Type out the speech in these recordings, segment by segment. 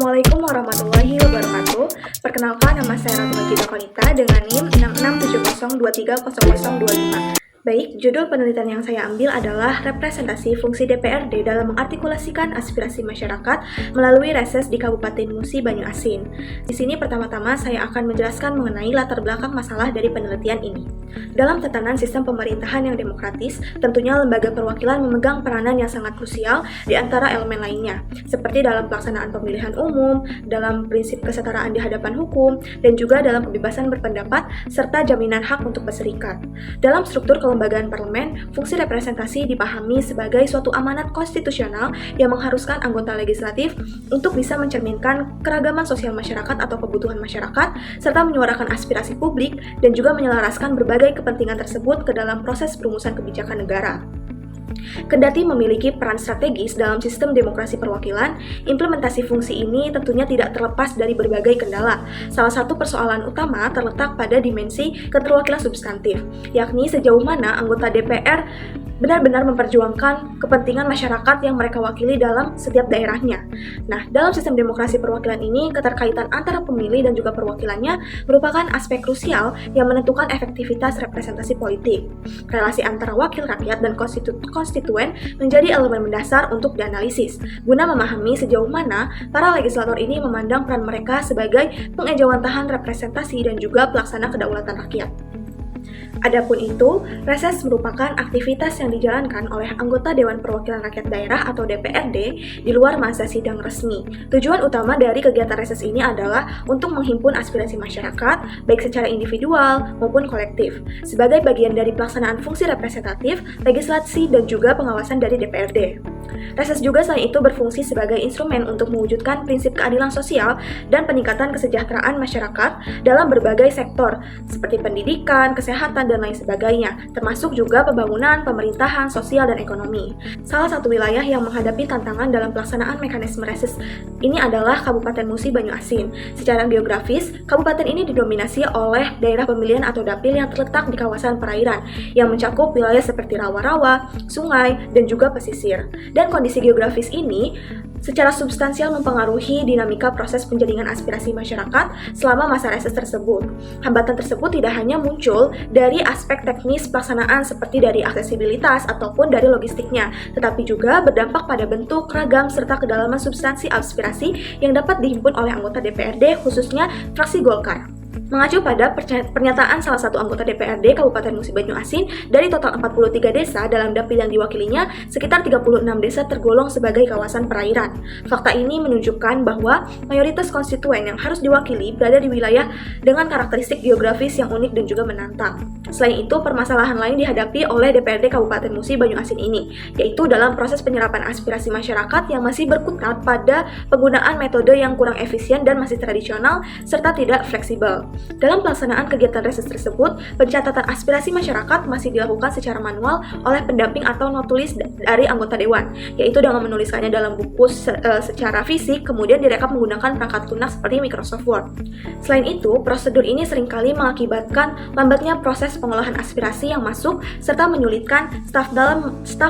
Assalamualaikum warahmatullahi wabarakatuh. Perkenalkan, nama saya Ratu Magida Konita dengan NIM 6670230025. Baik, judul penelitian yang saya ambil adalah representasi fungsi DPRD dalam mengartikulasikan aspirasi masyarakat melalui reses di Kabupaten Musi Banyuasin. Di sini pertama-tama saya akan menjelaskan mengenai latar belakang masalah dari penelitian ini. Dalam tatanan sistem pemerintahan yang demokratis, tentunya lembaga perwakilan memegang peranan yang sangat krusial di antara elemen lainnya, seperti dalam pelaksanaan pemilihan umum, dalam prinsip kesetaraan di hadapan hukum, dan juga dalam kebebasan berpendapat, serta jaminan hak untuk berserikat. Dalam struktur kelembagaan parlemen, fungsi representasi dipahami sebagai suatu amanat konstitusional yang mengharuskan anggota legislatif untuk bisa mencerminkan keragaman sosial masyarakat atau kebutuhan masyarakat, serta menyuarakan aspirasi publik dan juga menyelaraskan berbagai kepentingan tersebut ke dalam proses perumusan kebijakan negara. Kendati memiliki peran strategis dalam sistem demokrasi perwakilan, implementasi fungsi ini tentunya tidak terlepas dari berbagai kendala. Salah satu persoalan utama terletak pada dimensi keterwakilan substantif, yakni sejauh mana anggota DPR benar-benar memperjuangkan kepentingan masyarakat yang mereka wakili dalam setiap daerahnya. Nah, dalam sistem demokrasi perwakilan ini, keterkaitan antara pemilih dan juga perwakilannya merupakan aspek krusial yang menentukan efektivitas representasi politik. Relasi antara wakil rakyat dan konstituen menjadi elemen mendasar untuk dianalisis, guna memahami sejauh mana para legislator ini memandang peran mereka sebagai pengejawantahan representasi dan juga pelaksana kedaulatan rakyat. Adapun itu, reses merupakan aktivitas yang dijalankan oleh anggota Dewan Perwakilan Rakyat Daerah atau DPRD di luar masa sidang resmi. Tujuan utama dari kegiatan reses ini adalah untuk menghimpun aspirasi masyarakat, baik secara individual maupun kolektif, sebagai bagian dari pelaksanaan fungsi representatif, legislasi, dan juga pengawasan dari DPRD. Reses juga selain itu berfungsi sebagai instrumen untuk mewujudkan prinsip keadilan sosial dan peningkatan kesejahteraan masyarakat dalam berbagai sektor, seperti pendidikan, kesehatan, dan lain sebagainya, termasuk juga pembangunan, pemerintahan, sosial, dan ekonomi. Salah satu wilayah yang menghadapi tantangan dalam pelaksanaan mekanisme reses ini adalah Kabupaten Musi Banyuasin. Secara geografis, kabupaten ini didominasi oleh daerah pemilihan atau dapil yang terletak di kawasan perairan, yang mencakup wilayah seperti rawa-rawa, sungai, dan juga pesisir. Dan kondisi geografis ini secara substansial mempengaruhi dinamika proses penjaringan aspirasi masyarakat selama masa reses tersebut. Hambatan tersebut tidak hanya muncul dari aspek teknis pelaksanaan seperti dari aksesibilitas ataupun dari logistiknya, tetapi juga berdampak pada bentuk, ragam, serta kedalaman substansi aspirasi yang dapat dihimpun oleh anggota DPRD, khususnya fraksi Golkar. Mengacu pada pernyataan salah satu anggota DPRD Kabupaten Musi Banyuasin, dari total 43 desa dalam dapil yang diwakilinya, sekitar 36 desa tergolong sebagai kawasan perairan. Fakta ini menunjukkan bahwa mayoritas konstituen yang harus diwakili berada di wilayah dengan karakteristik geografis yang unik dan juga menantang. Selain itu, permasalahan lain dihadapi oleh DPRD Kabupaten Musi Banyuasin ini, yaitu dalam proses penyerapan aspirasi masyarakat yang masih berkutat pada penggunaan metode yang kurang efisien dan masih tradisional, serta tidak fleksibel. Dalam pelaksanaan kegiatan reses tersebut, pencatatan aspirasi masyarakat masih dilakukan secara manual oleh pendamping atau notulis dari anggota dewan, yaitu dengan menuliskannya dalam buku secara fisik, kemudian direkap menggunakan perangkat lunak seperti Microsoft Word. Selain itu, prosedur ini seringkali mengakibatkan lambatnya proses pengolahan aspirasi yang masuk, serta menyulitkan staf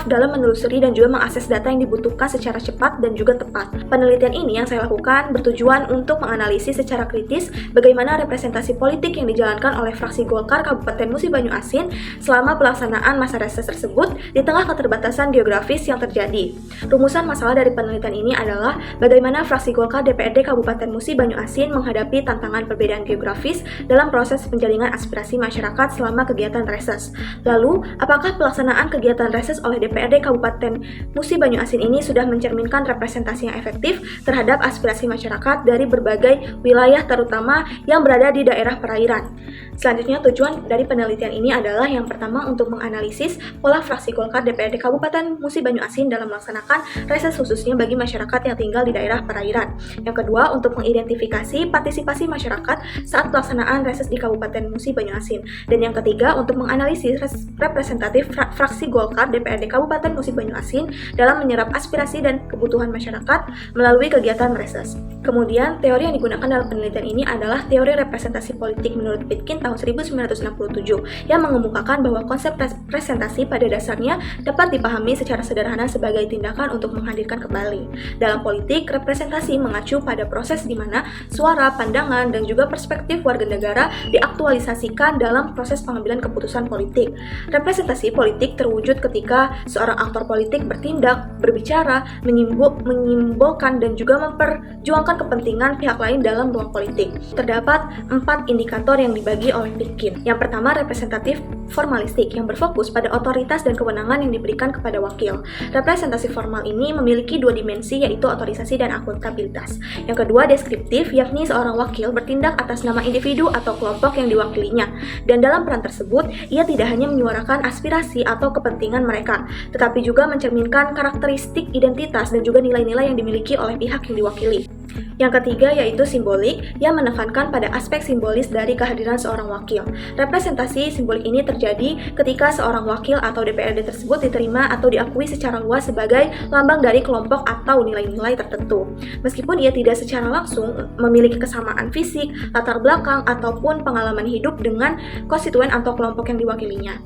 dalam menelusuri dan juga mengakses data yang dibutuhkan secara cepat dan juga tepat. Penelitian ini yang saya lakukan bertujuan untuk menganalisis secara kritis bagaimana representasi politik yang dijalankan oleh fraksi Golkar Kabupaten Musi Banyuasin selama pelaksanaan masa reses tersebut di tengah keterbatasan geografis yang terjadi. Rumusan masalah dari penelitian ini adalah bagaimana fraksi Golkar DPRD Kabupaten Musi Banyuasin menghadapi tantangan perbedaan geografis dalam proses penjaringan aspirasi masyarakat selama kegiatan reses. Lalu, apakah pelaksanaan kegiatan reses oleh DPRD Kabupaten Musi Banyuasin ini sudah mencerminkan representasi yang efektif terhadap aspirasi masyarakat dari berbagai wilayah, terutama yang berada di daerah perairan. Selanjutnya, tujuan dari penelitian ini adalah yang pertama untuk menganalisis pola fraksi Golkar DPRD Kabupaten Musi Banyuasin dalam melaksanakan reses khususnya bagi masyarakat yang tinggal di daerah perairan. Yang kedua, untuk mengidentifikasi partisipasi masyarakat saat pelaksanaan reses di Kabupaten Musi Banyuasin. Dan yang ketiga, untuk menganalisis representatif fraksi Golkar DPRD Kabupaten Musi Banyuasin dalam menyerap aspirasi dan kebutuhan masyarakat melalui kegiatan reses. Kemudian, teori yang digunakan dalam penelitian ini adalah teori representasi politik menurut Pitkin tahun 1967 yang mengemukakan bahwa konsep representasi pada dasarnya dapat dipahami secara sederhana sebagai tindakan untuk menghadirkan kembali. Dalam politik, representasi mengacu pada proses di mana suara, pandangan, dan juga perspektif warga negara diaktualisasikan dalam proses pengambilan keputusan politik. Representasi politik terwujud ketika seorang aktor politik bertindak, berbicara, menyimbolkan, dan juga memperjuangkan kepentingan pihak lain dalam ruang politik. Terdapat 4 indikator yang dibagi oleh Pitkin. Yang pertama, representatif formalistik yang berfokus pada otoritas dan kewenangan yang diberikan kepada wakil. Representasi formal ini memiliki 2 dimensi, yaitu otorisasi dan akuntabilitas. Yang kedua, deskriptif, yakni seorang wakil bertindak atas nama individu atau kelompok yang diwakilinya. Dan dalam peran tersebut, ia tidak hanya menyuarakan aspirasi atau kepentingan mereka, tetapi juga mencerminkan karakteristik identitas dan juga nilai-nilai yang dimiliki oleh pihak yang diwakili. Yang ketiga yaitu simbolik yang menekankan pada aspek simbolis dari kehadiran seorang wakil. Representasi simbolik ini terjadi ketika seorang wakil atau DPRD tersebut diterima atau diakui secara luas sebagai lambang dari kelompok atau nilai-nilai tertentu. Meskipun ia tidak secara langsung memiliki kesamaan fisik, latar belakang, ataupun pengalaman hidup dengan konstituen atau kelompok yang diwakilinya.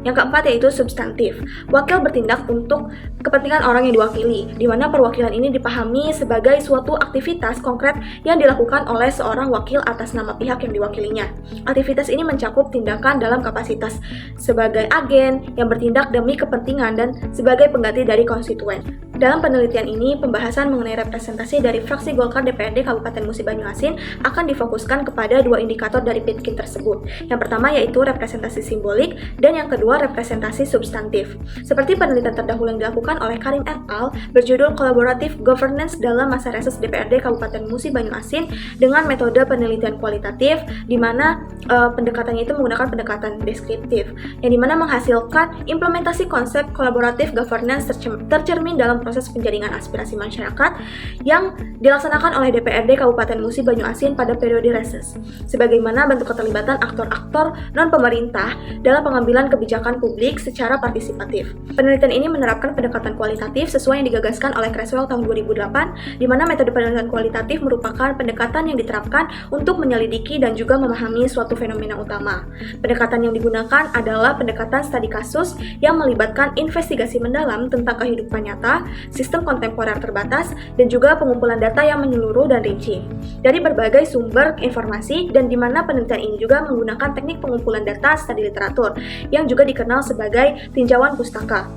Yang keempat yaitu substantif. Wakil bertindak untuk kepentingan orang yang diwakili, di mana perwakilan ini dipahami sebagai suatu aktivitas konkret yang dilakukan oleh seorang wakil atas nama pihak yang diwakilinya. Aktivitas ini mencakup tindakan dalam kapasitas sebagai agen yang bertindak demi kepentingan dan sebagai pengganti dari konstituen. Dalam penelitian ini, pembahasan mengenai representasi dari fraksi Golkar DPRD Kabupaten Musi Banyuasin akan difokuskan kepada 2 indikator dari Pitkin tersebut. Yang pertama yaitu representasi simbolik dan yang kedua representasi substantif. Seperti penelitian terdahulu yang dilakukan oleh Karim et al. Berjudul Collaborative Governance dalam masa reses DPRD Kabupaten Musi Banyuasin dengan metode penelitian kualitatif, di mana pendekatannya itu menggunakan pendekatan deskriptif, yang dimana menghasilkan implementasi konsep collaborative governance tercermin dalam proses penjaringan aspirasi masyarakat yang dilaksanakan oleh DPRD Kabupaten Musi Banyuasin pada periode reses, sebagaimana bentuk keterlibatan aktor-aktor non-pemerintah dalam pengambilan kebijakan publik secara partisipatif. Penelitian ini menerapkan pendekatan kualitatif sesuai yang digagaskan oleh Creswell tahun 2008, di mana metode penelitian kualitatif merupakan pendekatan yang diterapkan untuk menyelidiki dan juga memahami suatu fenomena utama. Pendekatan yang digunakan adalah pendekatan studi kasus yang melibatkan investigasi mendalam tentang kehidupan nyata, sistem kontemporer terbatas, dan juga pengumpulan data yang menyeluruh dan rinci dari berbagai sumber informasi, dan di mana penelitian ini juga menggunakan teknik pengumpulan data studi literatur yang juga dikenal sebagai tinjauan pustaka.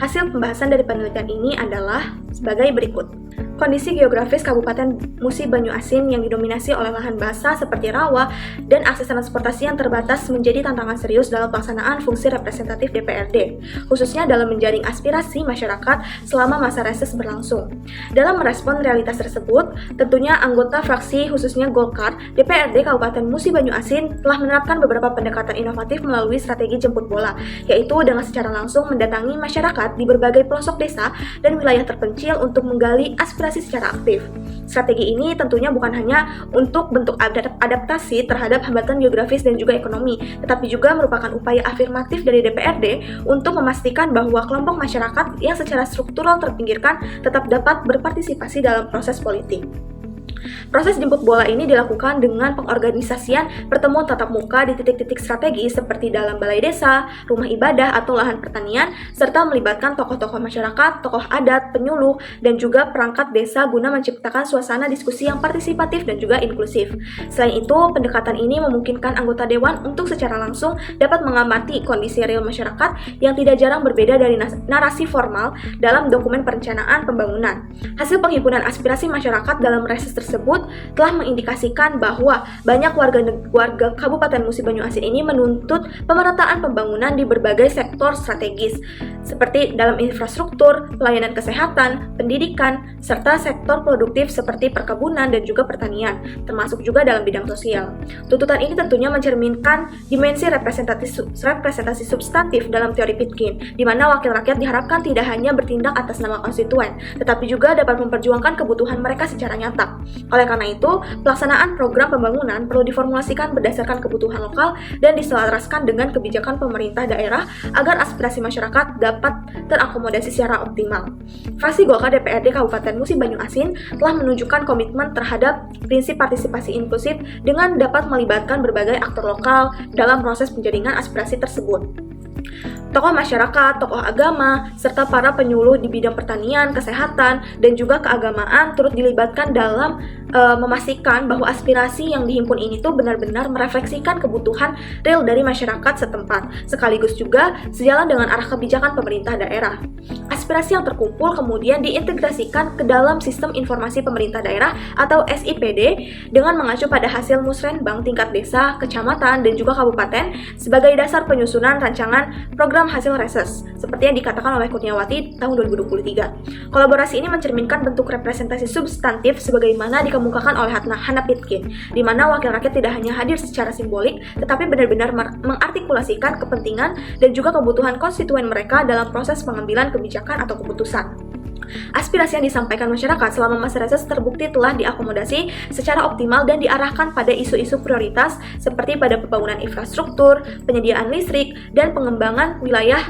Hasil pembahasan dari penelitian ini adalah sebagai berikut. Kondisi geografis Kabupaten Musi Banyuasin yang didominasi oleh lahan basah seperti rawa dan akses transportasi yang terbatas menjadi tantangan serius dalam pelaksanaan fungsi representatif DPRD, khususnya dalam menjaring aspirasi masyarakat selama masa reses berlangsung. Dalam merespon realitas tersebut, tentunya anggota fraksi khususnya Golkar DPRD Kabupaten Musi Banyuasin telah menerapkan beberapa pendekatan inovatif melalui strategi jemput bola, yaitu dengan secara langsung mendatangi masyarakat di berbagai pelosok desa dan wilayah terpencil untuk menggali aspirasi secara aktif. Strategi ini tentunya bukan hanya untuk bentuk adaptasi terhadap hambatan geografis dan juga ekonomi, tetapi juga merupakan upaya afirmatif dari DPRD untuk memastikan bahwa kelompok masyarakat yang secara struktural terpinggirkan tetap dapat berpartisipasi dalam proses politik. Proses jemput bola ini dilakukan dengan pengorganisasian pertemuan tatap muka di titik-titik strategis seperti dalam balai desa, rumah ibadah, atau lahan pertanian, serta melibatkan tokoh-tokoh masyarakat, tokoh adat, penyuluh, dan juga perangkat desa guna menciptakan suasana diskusi yang partisipatif dan juga inklusif. Selain itu, pendekatan ini memungkinkan anggota dewan untuk secara langsung dapat mengamati kondisi real masyarakat yang tidak jarang berbeda dari narasi formal dalam dokumen perencanaan pembangunan. Hasil penghimpunan aspirasi masyarakat dalam reses tersebut telah mengindikasikan bahwa banyak warga Kabupaten Musi Banyuasin ini menuntut pemerataan pembangunan di berbagai sektor strategis seperti dalam infrastruktur, pelayanan kesehatan, pendidikan, serta sektor produktif seperti perkebunan dan juga pertanian, termasuk juga dalam bidang sosial. Tuntutan ini tentunya mencerminkan dimensi representasi substantif dalam teori Pitkin, di mana wakil rakyat diharapkan tidak hanya bertindak atas nama konstituen, tetapi juga dapat memperjuangkan kebutuhan mereka secara nyata. Oleh karena itu, pelaksanaan program pembangunan perlu diformulasikan berdasarkan kebutuhan lokal dan diselaraskan dengan kebijakan pemerintah daerah agar aspirasi masyarakat dapat dapat terakomodasi secara optimal. Fraksi Golkar DPRD Kabupaten Musi Banyuasin telah menunjukkan komitmen terhadap prinsip partisipasi inklusif dengan dapat melibatkan berbagai aktor lokal dalam proses penjaringan aspirasi tersebut. Tokoh masyarakat, tokoh agama, serta para penyuluh di bidang pertanian, kesehatan, dan juga keagamaan turut dilibatkan dalam memastikan bahwa aspirasi yang dihimpun ini tuh benar-benar merefleksikan kebutuhan real dari masyarakat setempat, sekaligus juga sejalan dengan arah kebijakan pemerintah daerah. Aspirasi yang terkumpul kemudian diintegrasikan ke dalam sistem informasi pemerintah daerah atau SIPD dengan mengacu pada hasil musrenbang tingkat desa, kecamatan, dan juga kabupaten sebagai dasar penyusunan rancangan program hasil reses, seperti yang dikatakan oleh Kurniawati tahun 2023. Kolaborasi ini mencerminkan bentuk representasi substantif sebagaimana dikemukakan oleh Hana Pitkin, di mana wakil rakyat tidak hanya hadir secara simbolik, tetapi benar-benar mengartikulasikan kepentingan dan juga kebutuhan konstituen mereka dalam proses pengambilan kebijakan atau keputusan. Aspirasi yang disampaikan masyarakat selama masa reses terbukti telah diakomodasi secara optimal dan diarahkan pada isu-isu prioritas seperti pada pembangunan infrastruktur, penyediaan listrik, dan pengembangan wilayah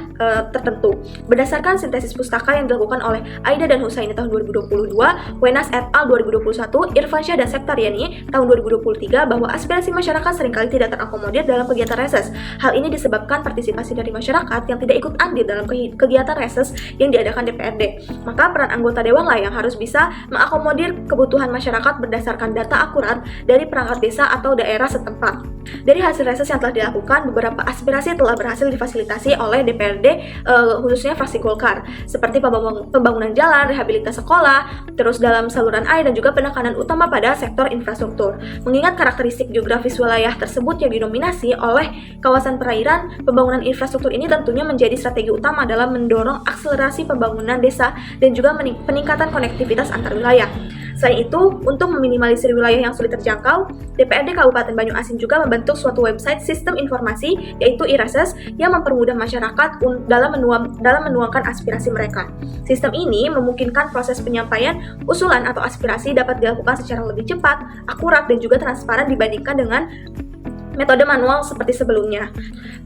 tertentu. Berdasarkan sintesis pustaka yang dilakukan oleh Aida dan Husaini tahun 2022, Wenas et al. 2021, Irfansyah dan Septaryani tahun 2023 bahwa aspirasi masyarakat seringkali tidak terakomodir dalam kegiatan reses. Hal ini disebabkan partisipasi dari masyarakat yang tidak ikut andil dalam kegiatan reses yang diadakan DPRD. Maka peran anggota dewan lah yang harus bisa mengakomodir kebutuhan masyarakat berdasarkan data akurat dari perangkat desa atau daerah setempat. Dari hasil reses yang telah dilakukan, beberapa aspirasi telah berhasil difasilitasi oleh DPRD, khususnya fraksi Golkar, seperti pembangunan jalan, rehabilitasi sekolah, terus dalam saluran air, dan juga penekanan utama pada sektor infrastruktur. Mengingat karakteristik geografis wilayah tersebut yang didominasi oleh kawasan perairan, pembangunan infrastruktur ini tentunya menjadi strategi utama dalam mendorong akselerasi pembangunan desa dan juga peningkatan konektivitas antar wilayah. Selain itu, untuk meminimalisir wilayah yang sulit terjangkau, DPRD Kabupaten Banyuasin juga membentuk suatu website sistem informasi, yaitu e-reses, yang mempermudah masyarakat dalam menuangkan aspirasi mereka. Sistem ini memungkinkan proses penyampaian usulan atau aspirasi dapat dilakukan secara lebih cepat, akurat, dan juga transparan dibandingkan dengan metode manual seperti sebelumnya.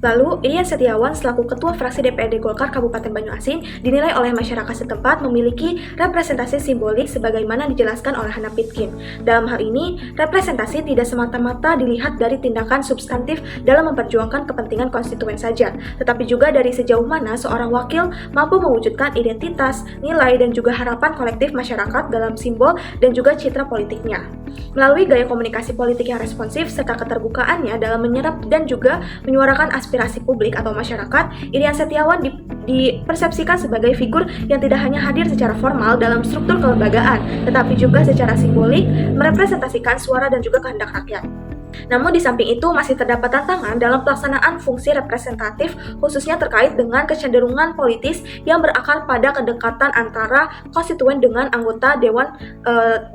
Lalu, Irian Setiawan selaku Ketua Fraksi DPRD Golkar Kabupaten Banyuasin dinilai oleh masyarakat setempat memiliki representasi simbolik sebagaimana dijelaskan oleh Hana Pitkin. Dalam hal ini, representasi tidak semata-mata dilihat dari tindakan substantif dalam memperjuangkan kepentingan konstituen saja, tetapi juga dari sejauh mana seorang wakil mampu mewujudkan identitas, nilai, dan juga harapan kolektif masyarakat dalam simbol dan juga citra politiknya. Melalui gaya komunikasi politik yang responsif serta keterbukaannya dalam menyerap dan juga menyuarakan aspirasi publik atau masyarakat, Irian Setiawan dipersepsikan sebagai figur yang tidak hanya hadir secara formal dalam struktur kelembagaan, tetapi juga secara simbolik merepresentasikan suara dan juga kehendak rakyat. Namun di samping itu masih terdapat tantangan dalam pelaksanaan fungsi representatif, khususnya terkait dengan kecenderungan politis yang berakar pada kedekatan antara konstituen dengan anggota dewan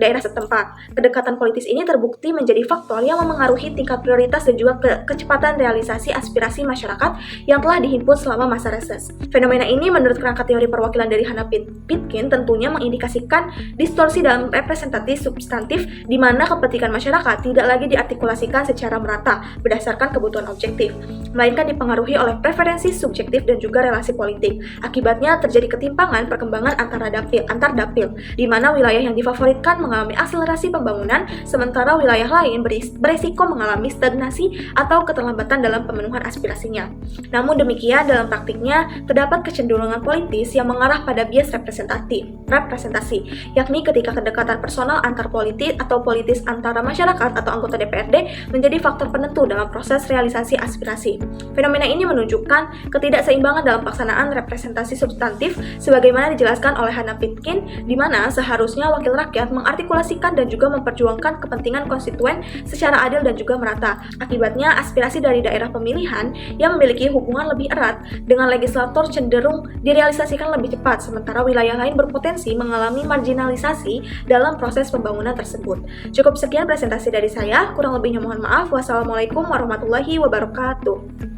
daerah setempat. Kedekatan politis ini terbukti menjadi faktor yang memengaruhi tingkat prioritas dan juga kecepatan realisasi aspirasi masyarakat yang telah dihimpun selama masa reses. Fenomena ini menurut kerangka teori perwakilan dari Hana Pitkin tentunya mengindikasikan distorsi dalam representatif substantif di mana kepentingan masyarakat tidak lagi diartikulasi secara merata berdasarkan kebutuhan objektif, melainkan dipengaruhi oleh preferensi subjektif dan juga relasi politik. Akibatnya terjadi ketimpangan perkembangan antar dapil, di mana wilayah yang difavoritkan mengalami akselerasi pembangunan, sementara wilayah lain berisiko mengalami stagnasi atau keterlambatan dalam pemenuhan aspirasinya. Namun demikian, dalam praktiknya terdapat kecenderungan politis yang mengarah pada bias representasi, yakni ketika kedekatan personal antar politik atau politis antara masyarakat atau anggota DPRD menjadi faktor penentu dalam proses realisasi aspirasi. Fenomena ini menunjukkan ketidakseimbangan dalam pelaksanaan representasi substantif sebagaimana dijelaskan oleh Hana Pitkin, di mana seharusnya wakil rakyat mengartikulasikan dan juga memperjuangkan kepentingan konstituen secara adil dan juga merata. Akibatnya, aspirasi dari daerah pemilihan yang memiliki hubungan lebih erat dengan legislator cenderung direalisasikan lebih cepat, sementara wilayah lain berpotensi mengalami marginalisasi dalam proses pembangunan tersebut. Cukup sekian presentasi dari saya, kurang lebihnya mohon maaf. Wassalamualaikum warahmatullahi wabarakatuh.